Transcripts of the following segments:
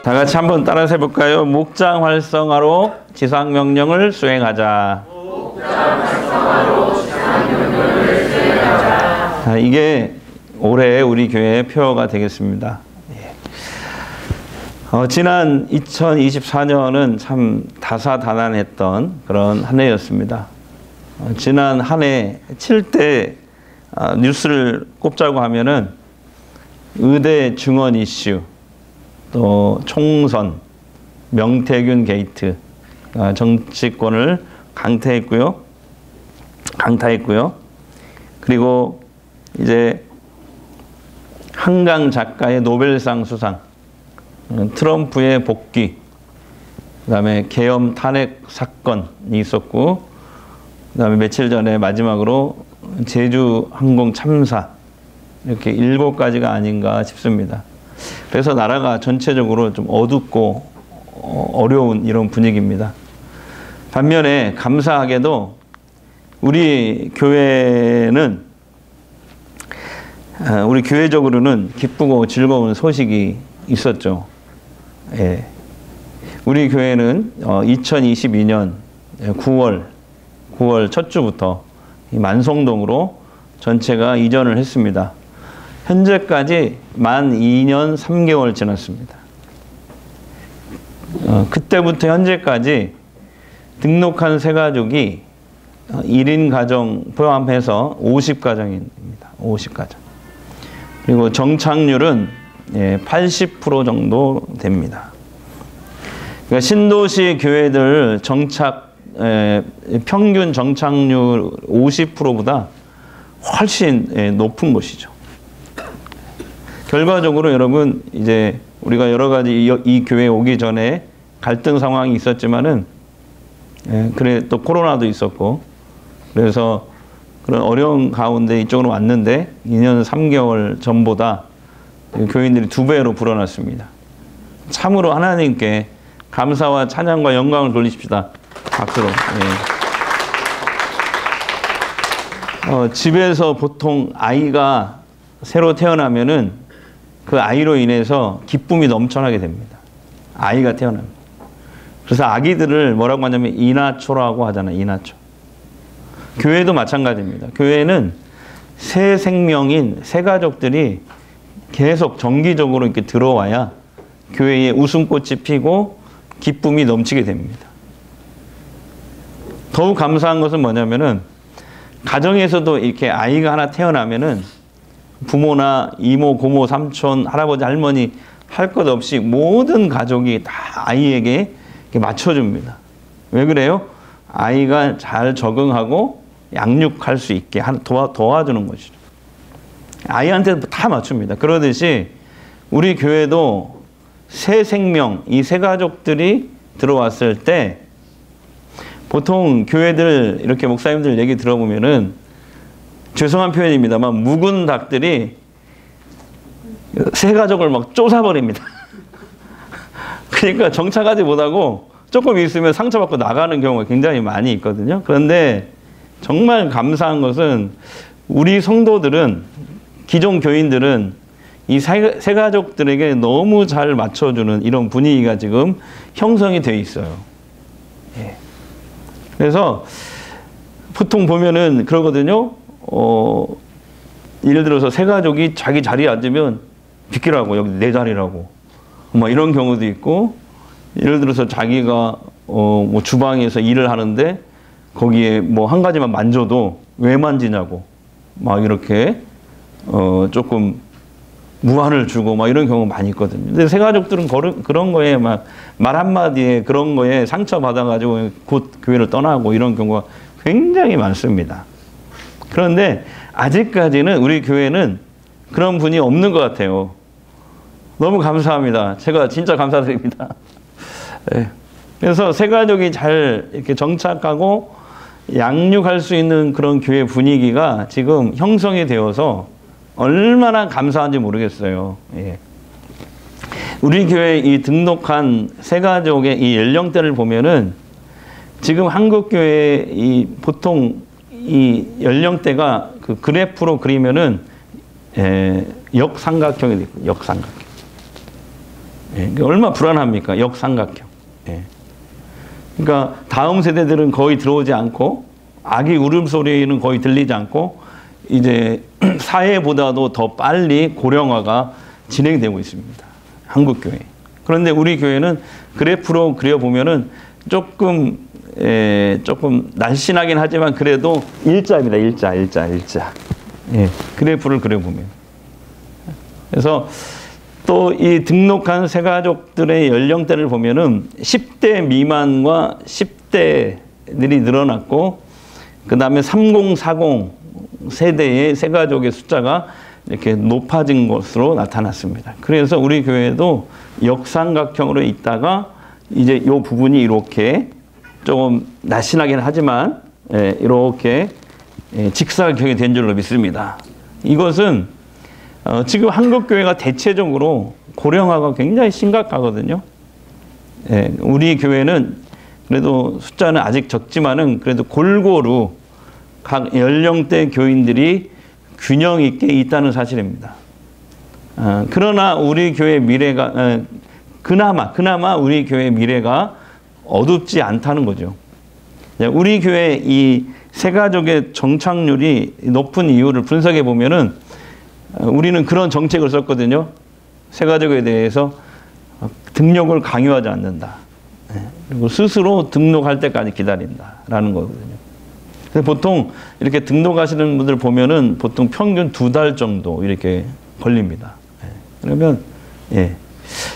다 같이 한번 따라서 해볼까요? 목장 활성화로 지상명령을 수행하자. 이게 올해 우리 교회의 표어가 되겠습니다. 지난 2024년은 참 다사다난했던 그런 한 해였습니다. 지난 한 해 7대 뉴스를 꼽자고 하면은 의대 증원 이슈, 또 총선, 명태균 게이트, 정치권을 강타했고요. 그리고 이제 한강 작가의 노벨상 수상, 트럼프의 복귀, 그다음에 계엄 탄핵 사건이 있었고, 그다음에 며칠 전에 마지막으로 제주 항공 참사, 이렇게 7가지가 아닌가 싶습니다. 그래서 나라가 전체적으로 좀 어둡고 어려운 이런 분위기입니다. 반면에 감사하게도 우리 교회는 우리 교회적으로는 기쁘고 즐거운 소식이 있었죠. 예. 우리 교회는 2022년 9월 첫 주부터 만성동으로 전체가 이전을 했습니다. 현재까지 만 2년 3개월 지났습니다. 그때부터 현재까지 등록한 새가족이 1인 가정 포함해서 50가정입니다. 50가정. 그리고 정착률은 80% 정도 됩니다. 그러니까 신도시 교회들 평균 정착률 50%보다 훨씬 높은 곳이죠. 결과적으로 여러분, 이제 우리가 여러 가지 이 교회에 오기 전에 갈등 상황이 있었지만은, 그래 또 코로나도 있었고, 그래서 그런 어려운 가운데 이쪽으로 왔는데 2년 3개월 전보다 교인들이 2배로 불어났습니다. 참으로 하나님께 감사와 찬양과 영광을 돌리십시다. 박수로. 집에서 보통 아이가 새로 태어나면은 그 아이로 인해서 기쁨이 넘쳐나게 됩니다. 아이가 태어납니다. 그래서 아기들을 뭐라고 하냐면 이나초라고 하잖아요. 이나초. 교회도 마찬가지입니다. 교회는 새 생명인 새 가족들이 계속 정기적으로 이렇게 들어와야 교회에 웃음꽃이 피고 기쁨이 넘치게 됩니다. 더욱 감사한 것은 뭐냐면은 가정에서도 이렇게 아이가 하나 태어나면은 부모나 이모, 고모, 삼촌, 할아버지, 할머니 할 것 없이 모든 가족이 다 아이에게 맞춰줍니다. 왜 그래요? 아이가 잘 적응하고 양육할 수 있게 도와주는 것이죠. 아이한테 다 맞춥니다. 그러듯이 우리 교회도 새 생명, 이 새 가족들이 들어왔을 때 보통 교회들 이렇게 목사님들 얘기 들어보면은 죄송한 표현입니다만 묵은 닭들이 새 가족을 막 쫓아버립니다. 그러니까 정착하지 못하고 조금 있으면 상처받고 나가는 경우가 굉장히 많이 있거든요. 그런데 정말 감사한 것은 우리 성도들은, 기존 교인들은 이 새 가족들에게 너무 잘 맞춰주는 이런 분위기가 지금 형성이 되어 있어요. 예. 그래서 보통 보면은 그러거든요. 예를 들어서 새 가족이 자기 자리에 앉으면 비키라고, 여기 내 자리라고, 뭐 이런 경우도 있고, 예를 들어서 자기가 뭐 주방에서 일을 하는데 거기에 뭐 한 가지만 만져도 왜 만지냐고 막 이렇게 조금 무한을 주고 막 이런 경우 많이 있거든요. 근데 새 가족들은 그런 거에 막 말 한마디에 그런 거에 상처받아가지고 곧 교회를 떠나고 이런 경우가 굉장히 많습니다. 그런데 아직까지는 우리 교회는 그런 분이 없는 것 같아요. 너무 감사합니다. 제가 진짜 감사드립니다. 네. 그래서 새 가족이 잘 이렇게 정착하고 양육할 수 있는 그런 교회 분위기가 지금 형성이 되어서 얼마나 감사한지 모르겠어요. 예. 우리 교회 이 등록한 새 가족의 이 연령대를 보면은 지금 한국 교회 이 보통 이 연령대가 그 그래프로 그리면은 역삼각형이 되고 역삼각형. 예, 얼마나 불안합니까? 역삼각형. 예. 그러니까 다음 세대들은 거의 들어오지 않고 아기 울음소리는 거의 들리지 않고 이제 사회보다도 더 빨리 고령화가 진행되고 있습니다. 한국교회. 그런데 우리 교회는 그래프로 그려보면은 조금 날씬하긴 하지만 그래도 일자입니다. 일자. 예, 그래프를 그려보면. 그래서 또 이 등록한 새가족들의 연령대를 보면은 10대 미만과 10대들이 늘어났고, 그 다음에 30, 40 세대의 새가족의 숫자가 이렇게 높아진 것으로 나타났습니다. 그래서 우리 교회도 역삼각형으로 있다가 이제 이 부분이 이렇게 조금 날씬하긴 하지만 이렇게 직사각형이 된 줄로 믿습니다. 이것은 지금 한국교회가 대체적으로 고령화가 굉장히 심각하거든요. 우리 교회는 그래도 숫자는 아직 적지만은 그래도 골고루 각 연령대 교인들이 균형 있게 있다는 사실입니다. 그러나 우리 교회 미래가 그나마 우리 교회 미래가 어둡지 않다는 거죠. 우리 교회 이 새가족의 정착률이 높은 이유를 분석해 보면은 우리는 그런 정책을 썼거든요. 새가족에 대해서 등록을 강요하지 않는다. 그리고 스스로 등록할 때까지 기다린다라는 거거든요. 그래서 보통 이렇게 등록하시는 분들 보면은 보통 평균 2달 정도 이렇게 걸립니다. 그러면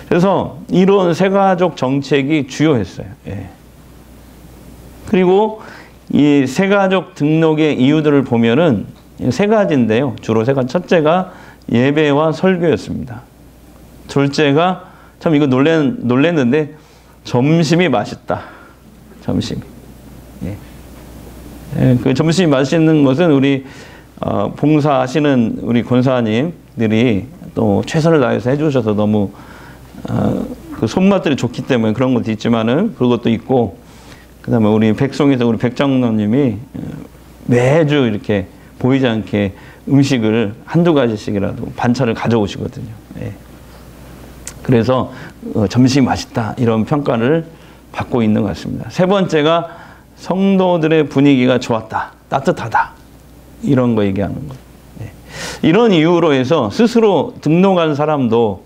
그래서 이런 새가족 정책이 주요했어요. 그리고 이 새가족 등록의 이유들을 보면은 세 가지인데요. 주로 세 가지. 첫째가 예배와 설교였습니다. 둘째가 참 이거 놀랬는데 점심이 맛있다. 점심이. 그 점심이 맛있는 것은 우리 봉사하시는 우리 권사님들이 또 최선을 다해서 해주셔서 너무 그 손맛들이 좋기 때문에 그런 것도 있지만은 그것도 있고, 그다음에 우리 백송에서 우리 백장로님이 매주 이렇게 보이지 않게 음식을 한두 가지씩이라도 반찬을 가져오시거든요. 그래서 점심이 맛있다 이런 평가를 받고 있는 것 같습니다. 세 번째가 성도들의 분위기가 좋았다, 따뜻하다 이런 거 얘기하는 거예요. 이런 이유로 해서 스스로 등록한 사람도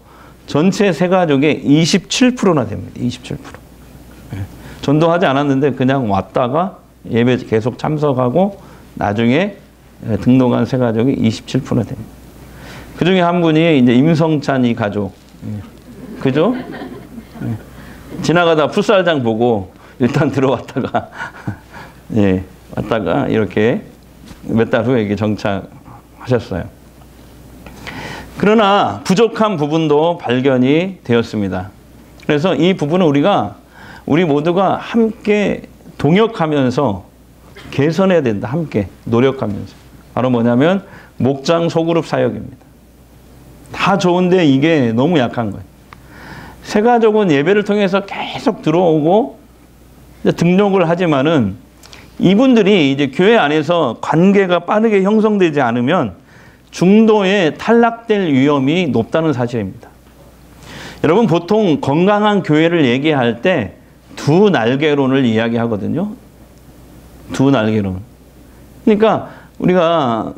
전체 새가족의 27%나 됩니다. 27%. 전도하지 않았는데 그냥 왔다가 예배 계속 참석하고 나중에 등록한 새가족이 27%나 됩니다. 그 중에 한 분이 이제 임성찬 이 가족. 그죠? 지나가다 풋살장 보고 일단 들어왔다가 왔다가 이렇게 몇 달 후에 이렇게 정착하셨어요. 그러나 부족한 부분도 발견이 되었습니다. 그래서 이 부분은 우리 모두가 함께 동역하면서 개선해야 된다. 함께 노력하면서. 바로 뭐냐면 목장 소그룹 사역입니다. 다 좋은데 이게 너무 약한 거예요. 새가족은 예배를 통해서 계속 들어오고 등록을 하지만은 이분들이 이제 교회 안에서 관계가 빠르게 형성되지 않으면 중도에 탈락될 위험이 높다는 사실입니다. 여러분 보통 건강한 교회를 얘기할 때 두 날개론을 이야기하거든요. 두 날개론. 그러니까 우리가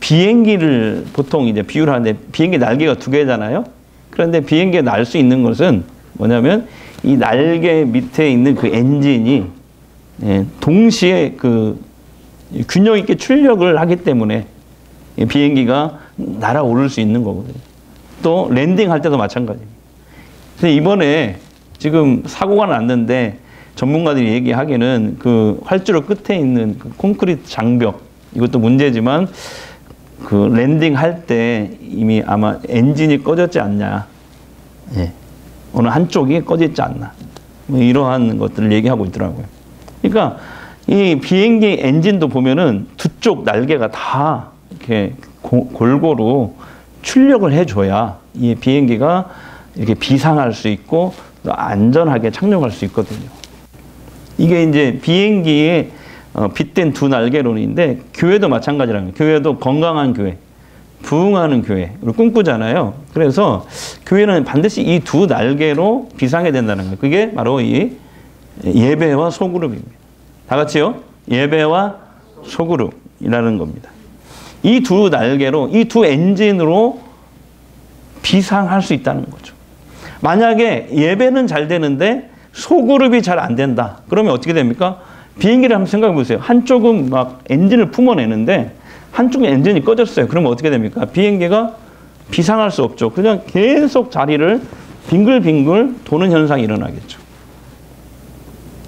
비행기를 보통 이제 비유를 하는데 비행기 날개가 두 개잖아요. 그런데 비행기에 날 수 있는 것은 뭐냐면 이 날개 밑에 있는 그 엔진이 동시에 그 균형 있게 출력을 하기 때문에 비행기가 날아오를 수 있는 거거든요. 또 랜딩할 때도 마찬가지입니다. 그래서 이번에 지금 사고가 났는데 전문가들이 얘기하기는 그 활주로 끝에 있는 그 콘크리트 장벽 이것도 문제지만 그 랜딩할 때 이미 아마 엔진이 꺼졌지 않냐. 어느 한쪽이 꺼졌지 않나. 뭐 이러한 것들을 얘기하고 있더라고요. 그러니까 이 비행기 엔진도 보면은 두 쪽 날개가 다 이렇게 골고루 출력을 해줘야 이 비행기가 이렇게 비상할 수 있고 또 안전하게 착륙할 수 있거든요. 이게 이제 비행기의 빗댄 두 날개론인데 교회도 마찬가지라는 거예요. 교회도 건강한 교회, 부흥하는 교회를 꿈꾸잖아요. 그래서 교회는 반드시 이 두 날개로 비상해야 된다는 거예요. 그게 바로 이 예배와 소그룹입니다. 다 같이요. 예배와 소그룹이라는 겁니다. 이 두 날개로, 이 두 엔진으로 비상할 수 있다는 거죠. 만약에 예배는 잘 되는데 소그룹이 잘 안 된다. 그러면 어떻게 됩니까? 비행기를 한번 생각해 보세요. 한쪽은 막 엔진을 품어내는데 한쪽은 엔진이 꺼졌어요. 그러면 어떻게 됩니까? 비행기가 비상할 수 없죠. 그냥 계속 자리를 빙글빙글 도는 현상이 일어나겠죠.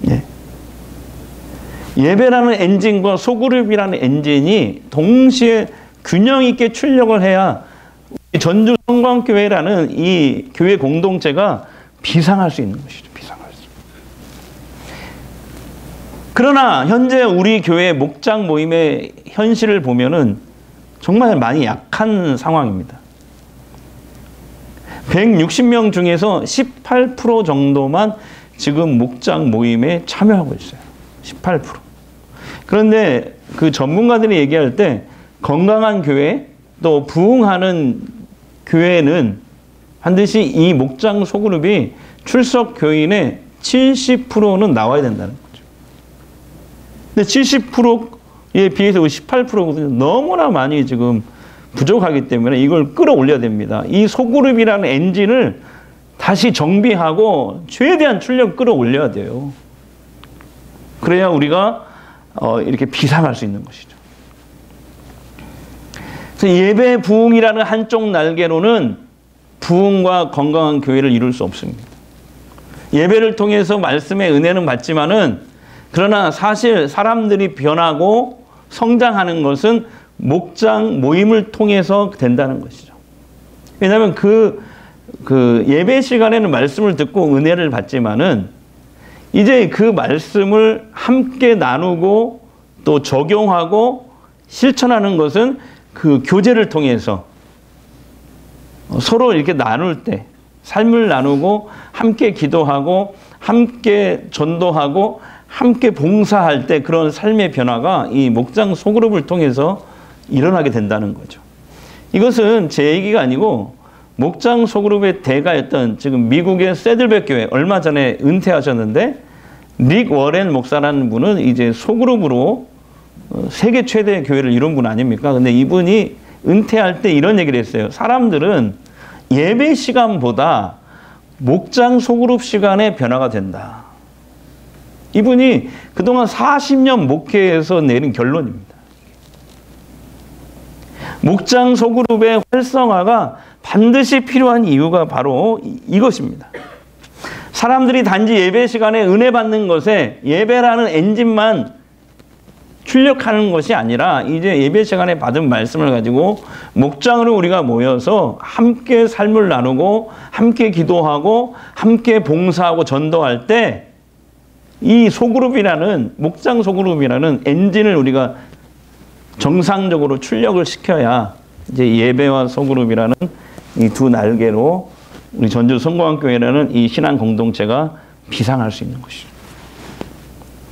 예. 예배라는 엔진과 소그룹이라는 엔진이 동시에 균형 있게 출력을 해야 전주 성광교회라는 이 교회 공동체가 비상할 수 있는 것이죠. 비상할 수. 그러나 현재 우리 교회 목장 모임의 현실을 보면은 정말 많이 약한 상황입니다. 160명 중에서 18% 정도만 지금 목장 모임에 참여하고 있어요. 18%. 그런데 그 전문가들이 얘기할 때 건강한 교회 또 부흥하는 교회는 반드시 이 목장 소그룹이 출석 교인의 70%는 나와야 된다는 거죠. 근데 70%에 비해서 18%거든요. 너무나 많이 지금 부족하기 때문에 이걸 끌어올려야 됩니다. 이 소그룹이라는 엔진을 다시 정비하고 최대한 출력 끌어올려야 돼요. 그래야 우리가 이렇게 비상할 수 있는 것이죠. 그래서 예배 부흥이라는 한쪽 날개로는 부흥과 건강한 교회를 이룰 수 없습니다. 예배를 통해서 말씀의 은혜는 받지만은 그러나 사실 사람들이 변하고 성장하는 것은 목장 모임을 통해서 된다는 것이죠. 왜냐하면 그 예배 시간에는 말씀을 듣고 은혜를 받지만은 이제 그 말씀을 함께 나누고 또 적용하고 실천하는 것은 그 교제를 통해서 서로 이렇게 나눌 때 삶을 나누고 함께 기도하고 함께 전도하고 함께 봉사할 때 그런 삶의 변화가 이 목장 소그룹을 통해서 일어나게 된다는 거죠. 이것은 제 얘기가 아니고 목장 소그룹의 대가였던 지금 미국의 세들백 교회 얼마 전에 은퇴하셨는데 릭 워렌 목사라는 분은 이제 소그룹으로 세계 최대의 교회를 이룬 분 아닙니까? 근데 이분이 은퇴할 때 이런 얘기를 했어요. 사람들은 예배 시간보다 목장 소그룹 시간에 변화가 된다. 이분이 그동안 40년 목회에서 내린 결론입니다. 목장 소그룹의 활성화가 반드시 필요한 이유가 바로 이것입니다. 사람들이 단지 예배 시간에 은혜 받는 것에 예배라는 엔진만 출력하는 것이 아니라 이제 예배 시간에 받은 말씀을 가지고 목장으로 우리가 모여서 함께 삶을 나누고 함께 기도하고 함께 봉사하고 전도할 때 이 소그룹이라는 목장 소그룹이라는 엔진을 우리가 정상적으로 출력을 시켜야 이제 예배와 소그룹이라는 이 두 날개로 우리 전주 성광교회라는 이 신앙 공동체가 비상할 수 있는 것이죠.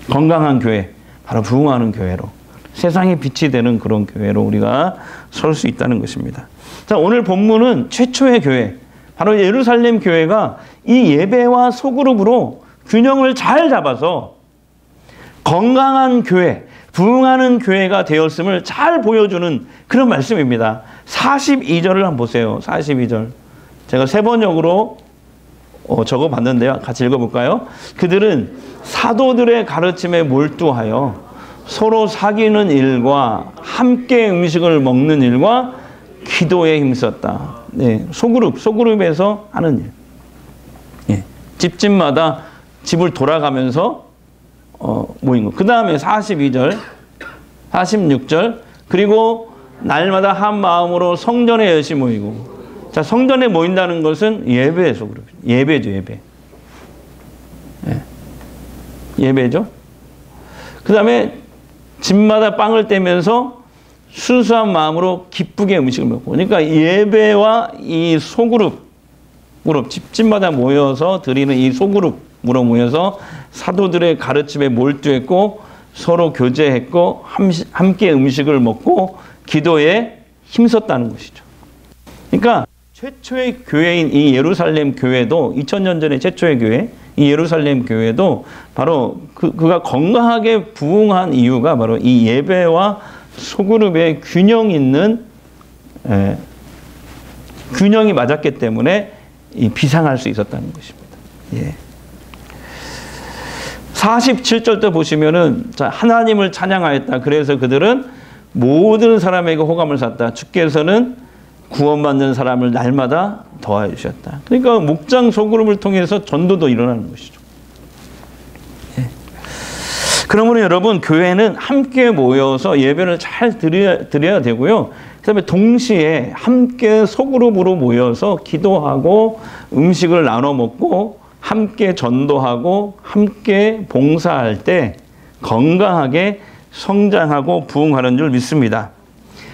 건강한 교회, 바로 부흥하는 교회로 세상에 빛이 되는 그런 교회로 우리가 설 수 있다는 것입니다. 자, 오늘 본문은 최초의 교회, 바로 예루살렘 교회가 이 예배와 소그룹으로 균형을 잘 잡아서 건강한 교회, 부흥하는 교회가 되었음을 잘 보여주는 그런 말씀입니다. 42절을 한번 보세요. 42절. 제가 세 번역으로 적어봤는데요. 같이 읽어볼까요? 그들은 사도들의 가르침에 몰두하여 서로 사귀는 일과 함께 음식을 먹는 일과 기도에 힘썼다. 네, 소그룹에서 하는 일. 네, 집집마다 집을 돌아가면서 모인 것. 그 다음에 42절, 46절, 그리고 날마다 한 마음으로 성전에 열심히 모이고. 자, 성전에 모인다는 것은 예배 소그룹. 예배죠, 예배. 예. 예배죠. 그 다음에 집마다 빵을 떼면서 순수한 마음으로 기쁘게 음식을 먹고. 그러니까 예배와 이 소그룹, 집집마다 모여서 드리는 이 소그룹으로 모여서 사도들의 가르침에 몰두했고 서로 교제했고 함께 음식을 먹고 기도에 힘썼다는 것이죠. 그러니까 최초의 교회인 이 예루살렘 교회도 2000년 전에 최초의 교회, 이 예루살렘 교회도 바로 그가 건강하게 부흥한 이유가 바로 이 예배와 소그룹의 균형 있는 균형이 맞았기 때문에 비상할 수 있었다는 것입니다. 예. 47절 때 보시면은 하나님을 찬양하였다. 그래서 그들은 모든 사람에게 호감을 샀다. 주께서는 구원받는 사람을 날마다 더하여 주셨다. 그러니까 목장 소그룹을 통해서 전도도 일어나는 것이죠. 예. 그러므로 여러분 교회는 함께 모여서 예배를 잘 드려야 되고요. 그다음에 동시에 함께 소그룹으로 모여서 기도하고 음식을 나눠 먹고 함께 전도하고 함께 봉사할 때 건강하게 성장하고 부흥하는 줄 믿습니다.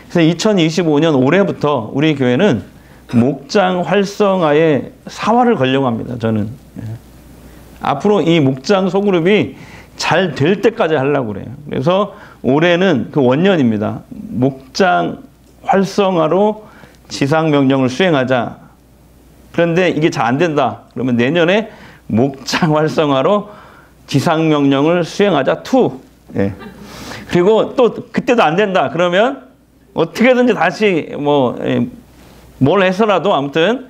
그래서 2025년 올해부터 우리 교회는 목장 활성화에 사활을 걸려고 합니다. 저는. 앞으로 이 목장 소그룹이 잘 될 때까지 하려고 그래요. 그래서 올해는 그 원년입니다. 목장 활성화로 지상명령을 수행하자. 그런데 이게 잘 안 된다. 그러면 내년에 목장 활성화로 지상명령을 수행하자 2. 예. 그리고 또 그때도 안 된다. 그러면 어떻게든지 다시 뭘 해서라도 아무튼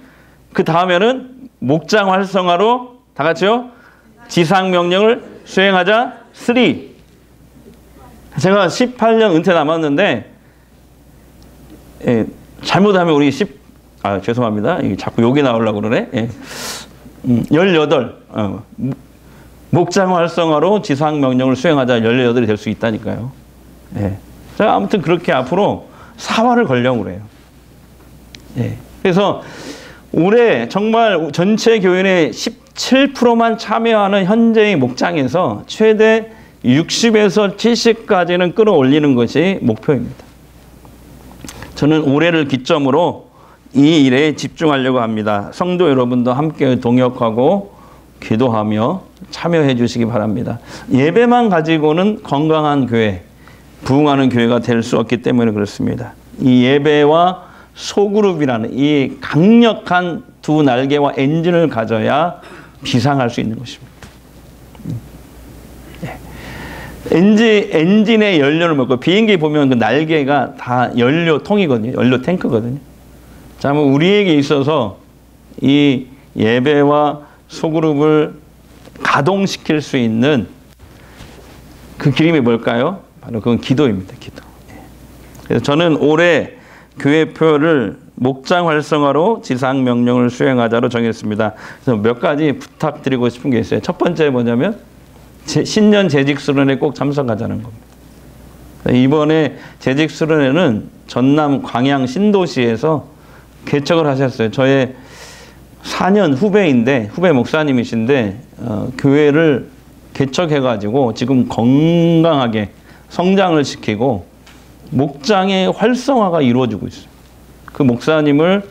그 다음에는 목장 활성화로 다 같이요. 지상명령을 수행하자 3. 제가 18년 은퇴 남았는데 잘못하면 우리 죄송합니다. 자꾸 욕이 나오려고 그러네. 18. 목장 활성화로 지상명령을 수행하자 18이 될 수 있다니까요. 예. 자, 아무튼 그렇게 앞으로 사활을 걸려고 그래요. 예. 그래서 올해 정말 전체 교인의 17%만 참여하는 현재의 목장에서 최대 60에서 70까지는 끌어올리는 것이 목표입니다. 저는 올해를 기점으로 이 일에 집중하려고 합니다. 성도 여러분도 함께 동역하고 기도하며 참여해 주시기 바랍니다. 예배만 가지고는 건강한 교회, 부흥하는 교회가 될 수 없기 때문에 그렇습니다. 이 예배와 소그룹이라는 이 강력한 두 날개와 엔진을 가져야 비상할 수 있는 것입니다. 엔진의 연료를 먹고 비행기 보면 그 날개가 다 연료통이거든요. 연료 탱크거든요. 자, 우리에게 있어서 이 예배와 소그룹을 가동시킬 수 있는 그 기름이 뭘까요? 바로 그건 기도입니다. 기도. 그래서 저는 올해 교회표를 목장 활성화로 지상 명령을 수행하자로 정했습니다. 그래서 몇 가지 부탁드리고 싶은 게 있어요. 첫 번째 뭐냐면 신년 재직수련회 꼭 참석하자는 겁니다. 이번에 재직수련회는 전남 광양 신도시에서 개척을 하셨어요. 저의 4년 후배 목사님이신데 교회를 개척해가지고 지금 건강하게 성장을 시키고 목장의 활성화가 이루어지고 있어요. 그 목사님을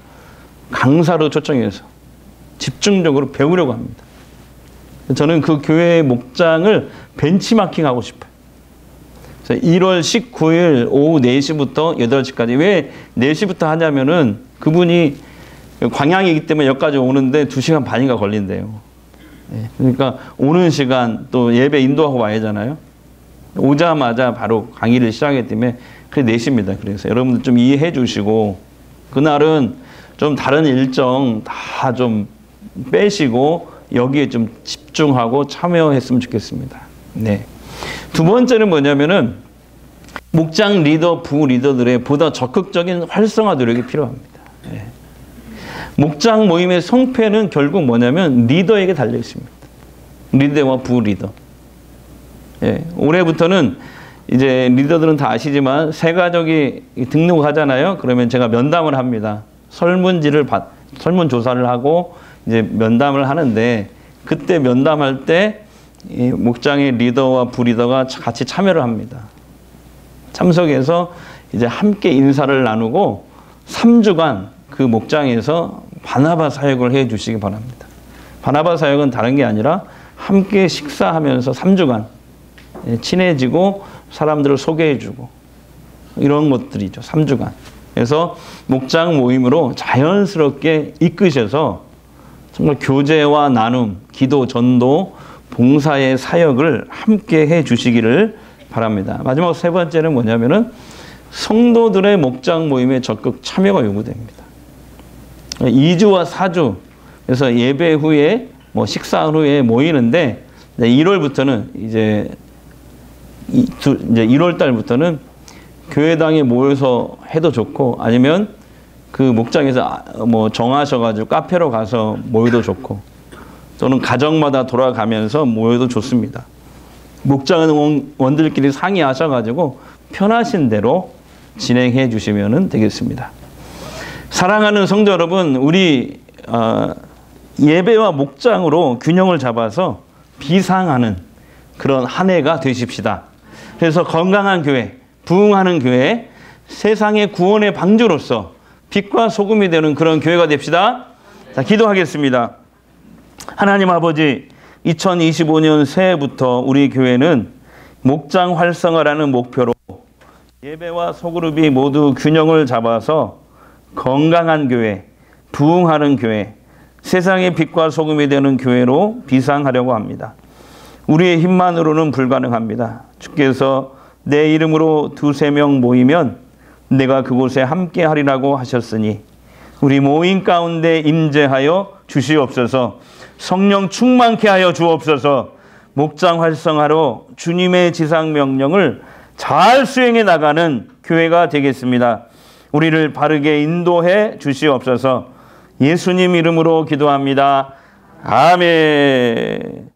강사로 초청해서 집중적으로 배우려고 합니다. 저는 그 교회의 목장을 벤치마킹하고 싶어요. 그래서 1월 19일 오후 4시부터 8시까지. 왜 4시부터 하냐면은 그분이 광양이기 때문에 여기까지 오는데 2시간 반인가 걸린대요. 그러니까 오는 시간 또 예배 인도하고 와야 하잖아요. 오자마자 바로 강의를 시작하기 때문에 그게 4시입니다. 그래서 여러분들 좀 이해해 주시고 그날은 좀 다른 일정 다 좀 빼시고 여기에 좀 집중하고 참여했으면 좋겠습니다. 네. 두 번째는 뭐냐면은 목장 리더, 부 리더들의 보다 적극적인 활성화 노력이 필요합니다. 네. 목장 모임의 성패는 결국 뭐냐면 리더에게 달려 있습니다. 리더와 부 리더. 예, 올해부터는 이제 리더들은 다 아시지만 새 가족이 등록하잖아요. 그러면 제가 면담을 합니다. 설문조사를 하고 이제 면담을 하는데 그때 면담할 때 이 목장의 리더와 부리더가 같이 참여를 합니다. 참석해서 이제 함께 인사를 나누고 3주간 그 목장에서 바나바 사역을 해 주시기 바랍니다. 바나바 사역은 다른 게 아니라 함께 식사하면서 3주간 친해지고 사람들을 소개해 주고 이런 것들이죠. 3주간. 그래서 목장 모임으로 자연스럽게 이끄셔서 정말 교제와 나눔, 기도, 전도, 봉사의 사역을 함께 해 주시기를 바랍니다. 마지막 세 번째는 뭐냐면은 성도들의 목장 모임에 적극 참여가 요구됩니다. 2주와 4주, 그래서 예배 후에 식사 후에 모이는데 1월부터는 이제 1월 달부터는 교회당에 모여서 해도 좋고 아니면 그 목장에서 정하셔가지고 카페로 가서 모여도 좋고 또는 가정마다 돌아가면서 모여도 좋습니다. 목장은 원들끼리 상의하셔가지고 편하신 대로 진행해 주시면 되겠습니다. 사랑하는 성도 여러분, 우리 예배와 목장으로 균형을 잡아서 비상하는 그런 한 해가 되십시다. 그래서 건강한 교회, 부흥하는 교회, 세상의 구원의 방주로서 빛과 소금이 되는 그런 교회가 됩시다. 자, 기도하겠습니다. 하나님 아버지, 2025년 새해부터 우리 교회는 목장 활성화라는 목표로 예배와 소그룹이 모두 균형을 잡아서 건강한 교회, 부흥하는 교회, 세상의 빛과 소금이 되는 교회로 비상하려고 합니다. 우리의 힘만으로는 불가능합니다. 주께서 내 이름으로 2-3명 모이면 내가 그곳에 함께 하리라고 하셨으니 우리 모임 가운데 임재하여 주시옵소서. 성령 충만케 하여 주옵소서. 목장 활성화로 주님의 지상 명령을 잘 수행해 나가는 교회가 되겠습니다. 우리를 바르게 인도해 주시옵소서. 예수님 이름으로 기도합니다. 아멘.